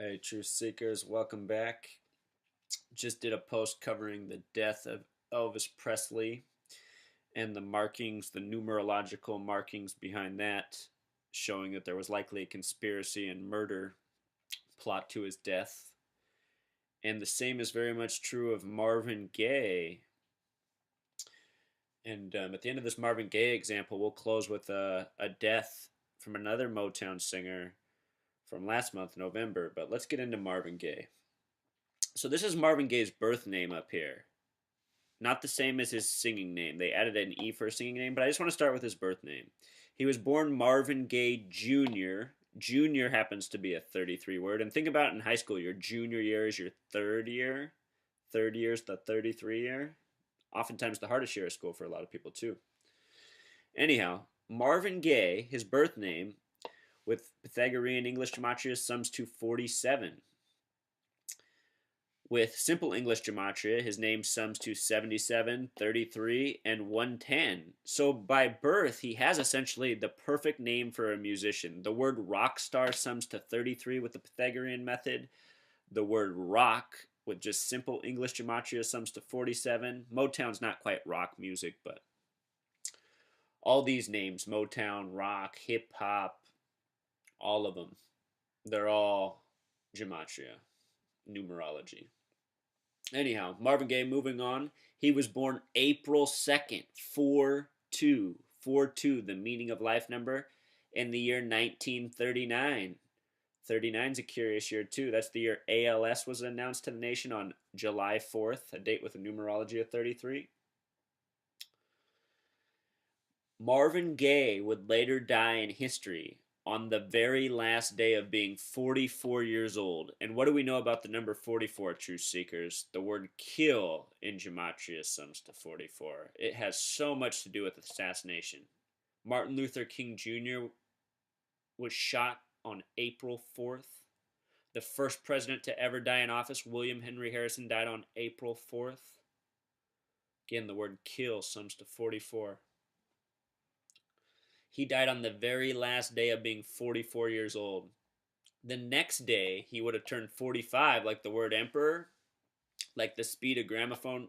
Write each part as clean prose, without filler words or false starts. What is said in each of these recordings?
Hey, Truth Seekers, welcome back. Just did a post covering the death of Elvis Presley and the markings, the numerological markings behind that, showing that there was likely a conspiracy and murder plot to his death. And the same is very much true of Marvin Gaye. And at the end of this Marvin Gaye example, we'll close with a death from another Motown singer from last month, November. But let's get into Marvin Gaye. So this is Marvin Gaye's birth name up here. Not the same as his singing name. They added an E for a singing name, but I just want to start with his birth name. He was born Marvin Gaye Jr. Junior happens to be a 33 word. And think about it in high school. Your junior year is your third year. Third year is the 33 year. Oftentimes the hardest year of school for a lot of people, too. Anyhow, Marvin Gaye, his birth name, with Pythagorean English gematria, sums to 47. With simple English gematria, his name sums to 77, 33, and 110. So by birth, he has essentially the perfect name for a musician. The word rock star sums to 33 with the Pythagorean method. The word rock with just simple English gematria sums to 47. Motown's not quite rock music, but all these names, Motown, rock, hip hop, all of them, they're all gematria, numerology. Anyhow, Marvin Gaye, moving on. He was born April 2nd, 4-2. 4-2, the meaning of life number, in the year 1939. 39 is a curious year, too. That's the year ALS was announced to the nation on July 4th, a date with a numerology of 33. Marvin Gaye would later die in history on the very last day of being 44 years old. And what do we know about the number 44, Truth Seekers? The word kill in gematria sums to 44. It has so much to do with assassination. Martin Luther King Jr. was shot on April 4th. The first president to ever die in office, William Henry Harrison, died on April 4th. Again, the word kill sums to 44. He died on the very last day of being 44 years old. The next day, he would have turned 45, like the word emperor, like the speed a gramophone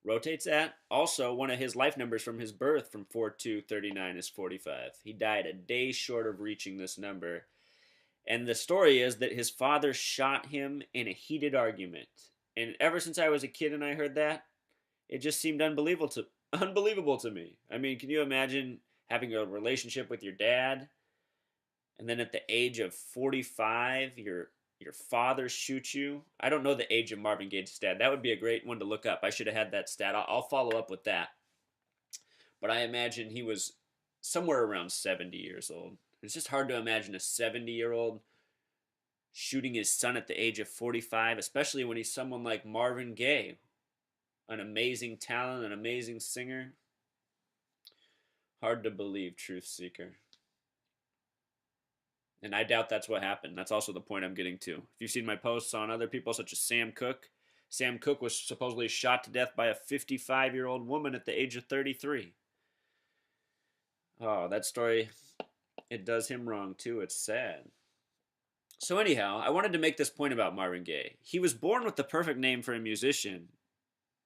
rotates at. Also, one of his life numbers from his birth from 4-2-39 is 45. He died a day short of reaching this number. And the story is that his father shot him in a heated argument. And ever since I was a kid and I heard that, it just seemed unbelievable to me. I mean, can you imagine having a relationship with your dad, and then at the age of 45, your father shoots you? I don't know the age of Marvin Gaye's dad. That would be a great one to look up. I should have had that stat. I'll follow up with that. But I imagine he was somewhere around 70 years old. It's just hard to imagine a 70-year-old shooting his son at the age of 45, especially when he's someone like Marvin Gaye, an amazing talent, an amazing singer. Hard to believe, Truth Seeker. And I doubt that's what happened. That's also the point I'm getting to. If you've seen my posts on other people, such as Sam Cooke was supposedly shot to death by a 55-year-old woman at the age of 33. Oh, that story, it does him wrong, too. It's sad. So anyhow, I wanted to make this point about Marvin Gaye. He was born with the perfect name for a musician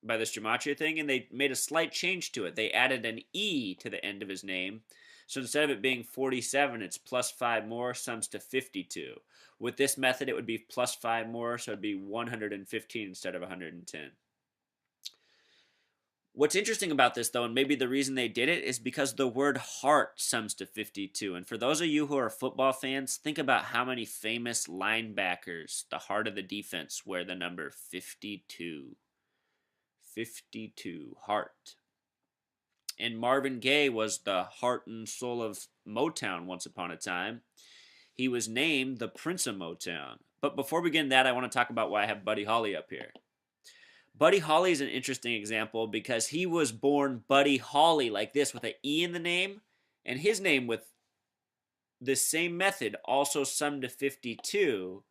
by this gematria thing, and they made a slight change to it. They added an E to the end of his name. So instead of it being 47, it's plus 5 more, sums to 52. With this method, it would be plus 5 more, so it'd be 115 instead of 110. What's interesting about this, though, and maybe the reason they did it, is because the word heart sums to 52. And for those of you who are football fans, think about how many famous linebackers, the heart of the defense, wear the number 52. 52, heart. And Marvin Gaye was the heart and soul of Motown once upon a time. He was named the Prince of Motown. But before we get into that, I want to talk about why I have Buddy Holly up here. Buddy Holly is an interesting example because he was born Buddy Holly like this with an E in the name, and his name with the same method also summed to 52.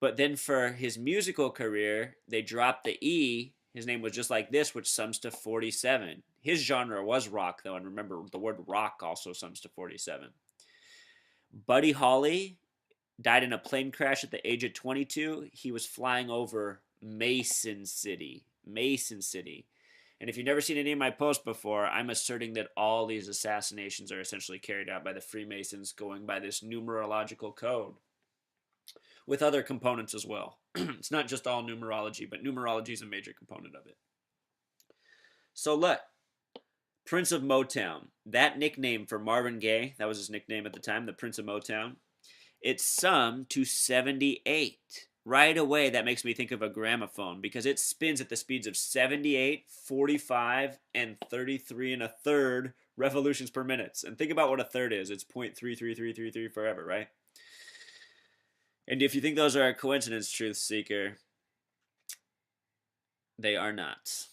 But then for his musical career, they dropped the E. His name was just like this, which sums to 47. His genre was rock, though, and remember, the word rock also sums to 47. Buddy Holly died in a plane crash at the age of 22. He was flying over Mason City. Mason City. And if you've never seen any of my posts before, I'm asserting that all these assassinations are essentially carried out by the Freemasons going by this numerological code with other components as well. It's not just all numerology, but numerology is a major component of it. So look, Prince of Motown, that nickname for Marvin Gaye, that was his nickname at the time, the Prince of Motown, it summed to 78. Right away, that makes me think of a gramophone because it spins at the speeds of 78, 45, and 33 and a third revolutions per minute. And think about what a third is. It's 0.33333 forever, right? And if you think those are a coincidence, truth seeker, they are not.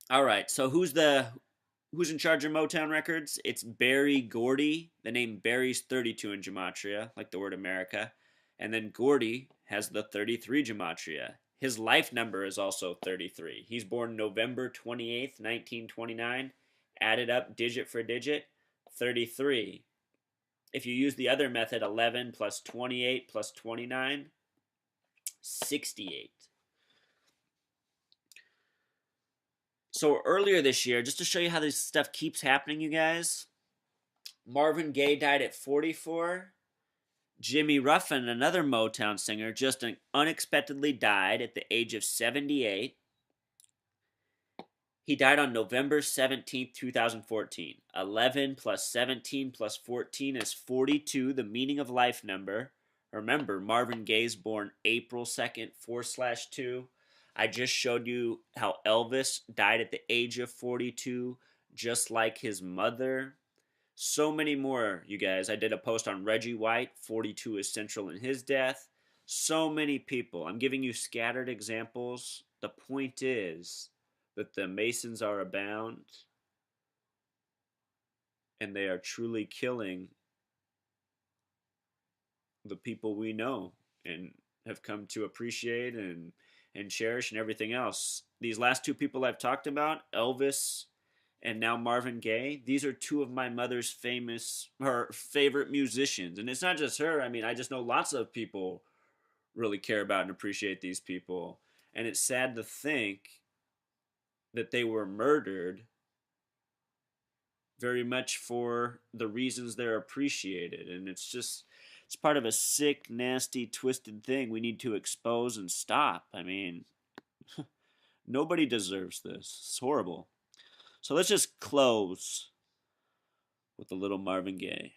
All right, so who's in charge of Motown Records? It's Berry Gordy. The name Berry's 32 in gematria, like the word America. And then Gordy has the 33 gematria. His life number is also 33. He's born November 28th, 1929. Added up digit for digit, 33. If you use the other method, 11 plus 28 plus 29, 68. So earlier this year, just to show you how this stuff keeps happening, you guys, Marvin Gaye died at 44. Jimmy Ruffin, another Motown singer, just unexpectedly died at the age of 78. He died on November 17th, 2014. 11 plus 17 plus 14 is 42, the meaning of life number. Remember, Marvin Gaye's born April 2nd, 4/2. I just showed you how Elvis died at the age of 42, just like his mother. So many more, you guys. I did a post on Reggie White. 42 is central in his death. So many people. I'm giving you scattered examples. The point is that the Masons are abound, and they are truly killing the people we know and have come to appreciate and cherish and everything else. These last two people I've talked about, Elvis and now Marvin Gaye, these are two of my mother's favorite musicians. And it's not just her. I mean, I just know lots of people really care about and appreciate these people. And it's sad to think that they were murdered very much for the reasons they're appreciated. And it's part of a sick, nasty, twisted thing we need to expose and stop. I mean, nobody deserves this. It's horrible. So let's just close with a little Marvin Gaye.